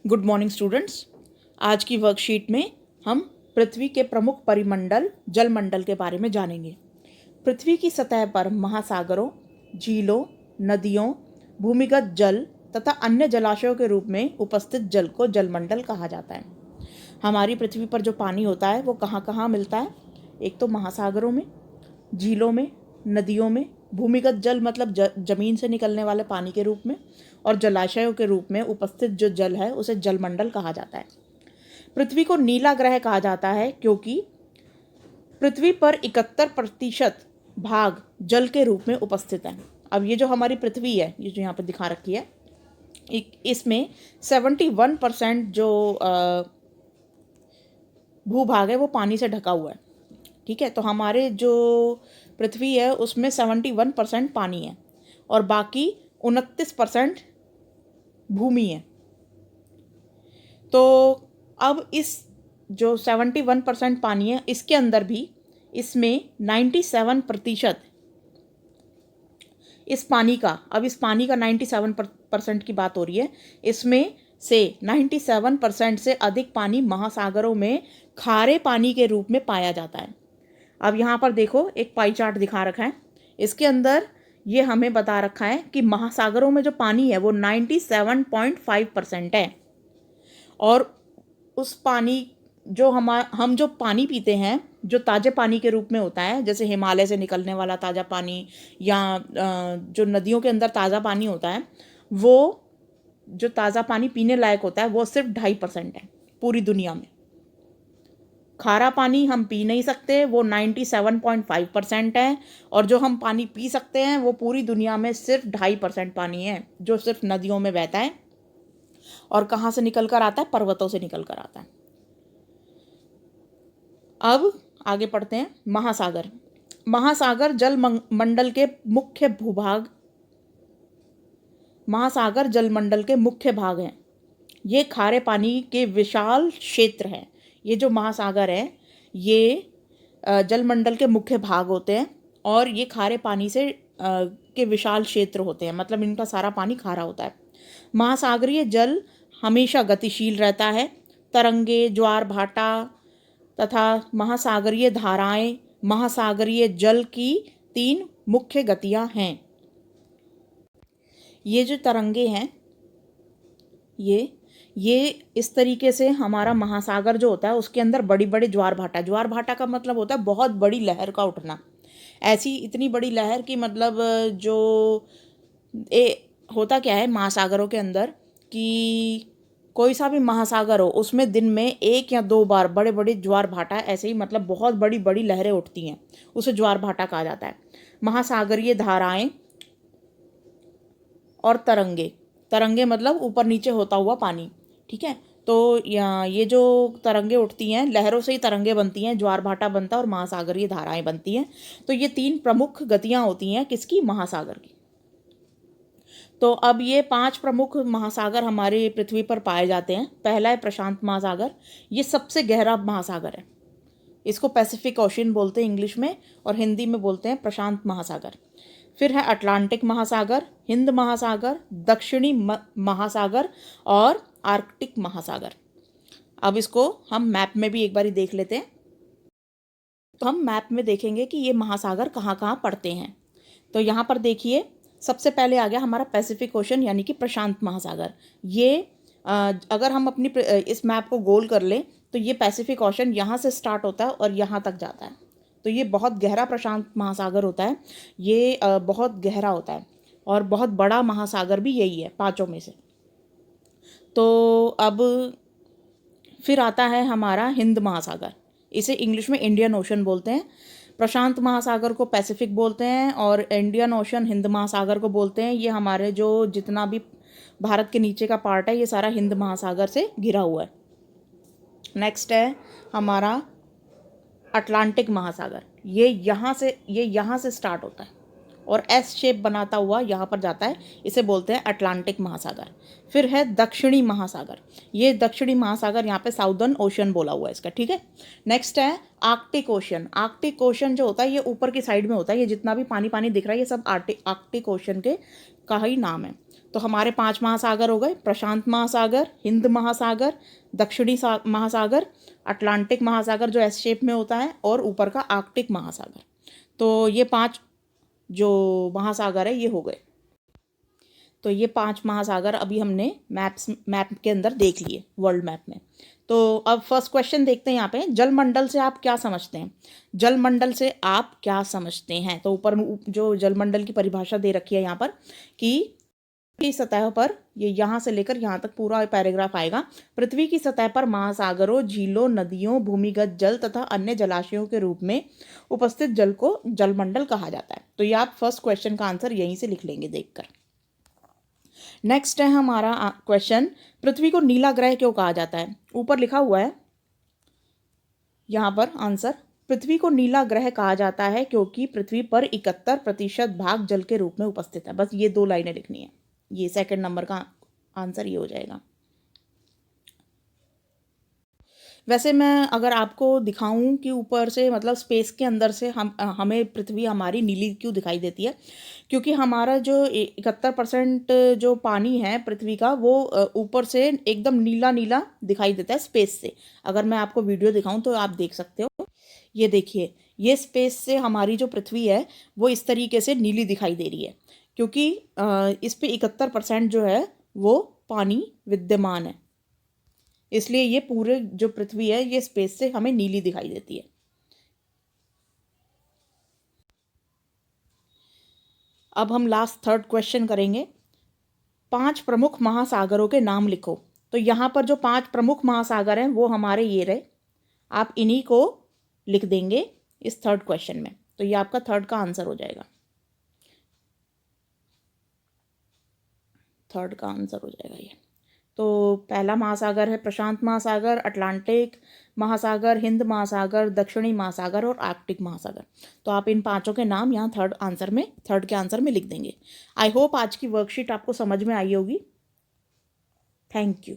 Good morning students. आज की worksheet में हम पृथ्वी के प्रमुख परिमंडल जलमंडल के बारे में जानेंगे। पृथ्वी की सतह पर महासागरों, झीलों, नदियों, भूमिगत जल तथा अन्य जलाशयों के रूप में उपस्थित जल को जलमंडल कहा जाता है। हमारी पृथ्वी पर जो पानी होता है वो कहाँ कहाँ मिलता है? एक तो महासागरों में, झीलों में, नदियों में, भूमिगत जल मतलब जमीन से निकलने वाले पानी के रूप में, और जलाशयों के रूप में उपस्थित जो जल है उसे जलमंडल कहा जाता है। पृथ्वी को नीला ग्रह कहा जाता है क्योंकि पृथ्वी पर 71% भाग जल के रूप में उपस्थित है। अब ये जो हमारी पृथ्वी है, ये जो यहाँ पर दिखा रखी है, इसमें 71% जो भूभाग है वो पानी से ढका हुआ है। ठीक है, तो हमारे जो पृथ्वी है उसमें 71% पानी है और बाकी 29% भूमि है। तो अब इस जो 71% पानी है इसके अंदर भी इसमें 97% इस पानी का, अब इस पानी का 97% की बात हो रही है, इसमें से 97% से अधिक पानी महासागरों में खारे पानी के रूप में पाया जाता है। अब यहाँ पर देखो एक पाई चार्ट दिखा रखा है, इसके अंदर ये हमें बता रखा है कि महासागरों में जो पानी है वो 97.5% है और उस पानी जो हम जो पानी पीते हैं जो ताज़े पानी के रूप में होता है, जैसे हिमालय से निकलने वाला ताज़ा पानी या जो नदियों के अंदर ताज़ा पानी होता है, वो जो ताज़ा पानी पीने लायक होता है वो सिर्फ 2.5% है पूरी दुनिया में। खारा पानी हम पी नहीं सकते, वो 97.5% है, और जो हम पानी पी सकते हैं वो पूरी दुनिया में सिर्फ 2.5% पानी है जो सिर्फ नदियों में बहता है। और कहाँ से निकल कर आता है? पर्वतों से निकल कर आता है। अब आगे पढ़ते हैं। महासागर। महासागर जल मंडल के मुख्य भूभाग, महासागर जलमंडल के मुख्य भाग हैं। ये खारे पानी के विशाल क्षेत्र हैं। ये जो महासागर है ये जलमंडल के मुख्य भाग होते हैं और ये खारे पानी से के विशाल क्षेत्र होते हैं, मतलब इनका सारा पानी खारा होता है। महासागरीय जल हमेशा गतिशील रहता है। तरंगे, ज्वार भाटा तथा महासागरीय धाराएं महासागरीय जल की 3 मुख्य गतियां हैं। ये जो तरंगे हैं ये इस तरीके से हमारा महासागर जो होता है उसके अंदर बड़ी बड़ी ज्वार भाटा का मतलब होता है बहुत बड़ी लहर का उठना। ऐसी इतनी बड़ी लहर की मतलब जो होता क्या है महासागरों के अंदर कि कोई सा भी महासागर हो उसमें दिन में 1 या 2 बार बड़े बड़े ज्वार भाटा ऐसे ही मतलब बहुत बड़ी बड़ी लहरें उठती हैं, उसे ज्वार भाटा कहा जाता है। महासागरीय धाराएं और तरंगे मतलब ऊपर नीचे होता हुआ पानी। ठीक है, तो ये जो तरंगे उठती हैं, लहरों से ही तरंगे बनती हैं, ज्वार भाटा बनता है और महासागरीय धाराएं बनती हैं। तो ये 3 प्रमुख गतियां होती हैं किसकी? महासागर की। तो अब ये 5 प्रमुख महासागर हमारे पृथ्वी पर पाए जाते हैं। पहला है प्रशांत महासागर। ये सबसे गहरा महासागर है, इसको पैसिफिक ओशन बोलते हैं इंग्लिश में और हिंदी में बोलते हैं प्रशांत महासागर। फिर है अटलांटिक महासागर, हिंद महासागर, दक्षिणी महासागर और आर्कटिक महासागर। अब इसको हम मैप में भी एक बार देख लेते हैं। तो हम मैप में देखेंगे कि ये महासागर कहाँ कहाँ पड़ते हैं। तो यहाँ पर देखिए सबसे पहले आ गया हमारा पैसिफिक ओशन यानी कि प्रशांत महासागर। ये अगर हम अपनी इस मैप को गोल कर लें तो ये पैसिफिक ओशन यहाँ से स्टार्ट होता है और यहाँ तक जाता है। तो ये बहुत गहरा प्रशांत महासागर होता है, ये बहुत गहरा होता है और बहुत बड़ा महासागर भी यही है 5 में से। तो अब फिर आता है हमारा हिंद महासागर। इसे इंग्लिश में इंडियन ओशन बोलते हैं। प्रशांत महासागर को पैसिफिक बोलते हैं और इंडियन ओशन हिंद महासागर को बोलते हैं। ये हमारे जो जितना भी भारत के नीचे का पार्ट है ये सारा हिंद महासागर से घिरा हुआ है। नेक्स्ट है हमारा अटलांटिक महासागर। ये यहाँ से स्टार्ट होता है और एस शेप बनाता हुआ यहाँ पर जाता है, इसे बोलते हैं अटलांटिक महासागर। फिर है दक्षिणी महासागर। ये दक्षिणी महासागर यहाँ पे साउदर्न ओशन बोला हुआ है इसका। ठीक है, नेक्स्ट है आर्कटिक ओशन। आर्कटिक ओशन जो होता है ये ऊपर की साइड में होता है, ये जितना भी पानी पानी दिख रहा है ये सब आर्कटिक ओशन के का ही नाम है। तो हमारे 5 महासागर हो गए, प्रशांत महासागर, हिंद महासागर, दक्षिणी महासागर, अटलांटिक महासागर जो एस शेप में होता है, और ऊपर का आर्कटिक महासागर। तो ये 5 जो महासागर है ये हो गए। तो ये 5 महासागर अभी हमने मैप के अंदर देख लिए, वर्ल्ड मैप में। तो अब फर्स्ट क्वेश्चन देखते हैं यहाँ पे, जलमंडल से आप क्या समझते हैं? जलमंडल से आप क्या समझते हैं? तो ऊपर जो जलमंडल की परिभाषा दे रखी है यहाँ पर कि की सतह पर, ये यहाँ से लेकर यहाँ तक पूरा पैराग्राफ आएगा, पृथ्वी की सतह पर महासागरों, झीलों, नदियों, भूमिगत जल तथा अन्य जलाशयों के रूप में उपस्थित जल को जलमंडल कहा जाता है। तो ये आप फर्स्ट क्वेश्चन का आंसर यहीं से लिख लेंगे देखकर। नेक्स्ट है हमारा क्वेश्चन, पृथ्वी को नीला ग्रह क्यों कहा जाता है? ऊपर लिखा हुआ है यहाँ पर आंसर, पृथ्वी को नीला ग्रह कहा जाता है क्योंकि पृथ्वी पर 71% भाग जल के रूप में उपस्थित है। बस ये 2 लाइनें लिखनी है, ये सेकंड नंबर का आंसर ये हो जाएगा। वैसे मैं अगर आपको दिखाऊं कि ऊपर से मतलब स्पेस के अंदर से हमें पृथ्वी हमारी नीली क्यों दिखाई देती है, क्योंकि हमारा जो 71% जो पानी है पृथ्वी का वो ऊपर से एकदम नीला नीला दिखाई देता है स्पेस से। अगर मैं आपको वीडियो दिखाऊं तो आप देख सकते हो, ये देखिए, ये स्पेस से हमारी जो पृथ्वी है वो इस तरीके से नीली दिखाई दे रही है, क्योंकि इस पे 71% जो है वो पानी विद्यमान है, इसलिए ये पूरे जो पृथ्वी है ये स्पेस से हमें नीली दिखाई देती है। अब हम लास्ट थर्ड क्वेश्चन करेंगे, 5 प्रमुख महासागरों के नाम लिखो। तो यहाँ पर जो 5 प्रमुख महासागर हैं वो हमारे ये रहे, आप इन्हीं को लिख देंगे इस थर्ड क्वेश्चन में। तो ये आपका थर्ड का आंसर हो जाएगा, थर्ड का आंसर हो जाएगा ये। तो पहला महासागर है प्रशांत महासागर, अटलांटिक महासागर, हिंद महासागर, दक्षिणी महासागर और आर्कटिक महासागर। तो आप इन 5 के नाम यहाँ थर्ड के आंसर में लिख देंगे। आई होप आज की वर्कशीट आपको समझ में आई होगी। Thank you.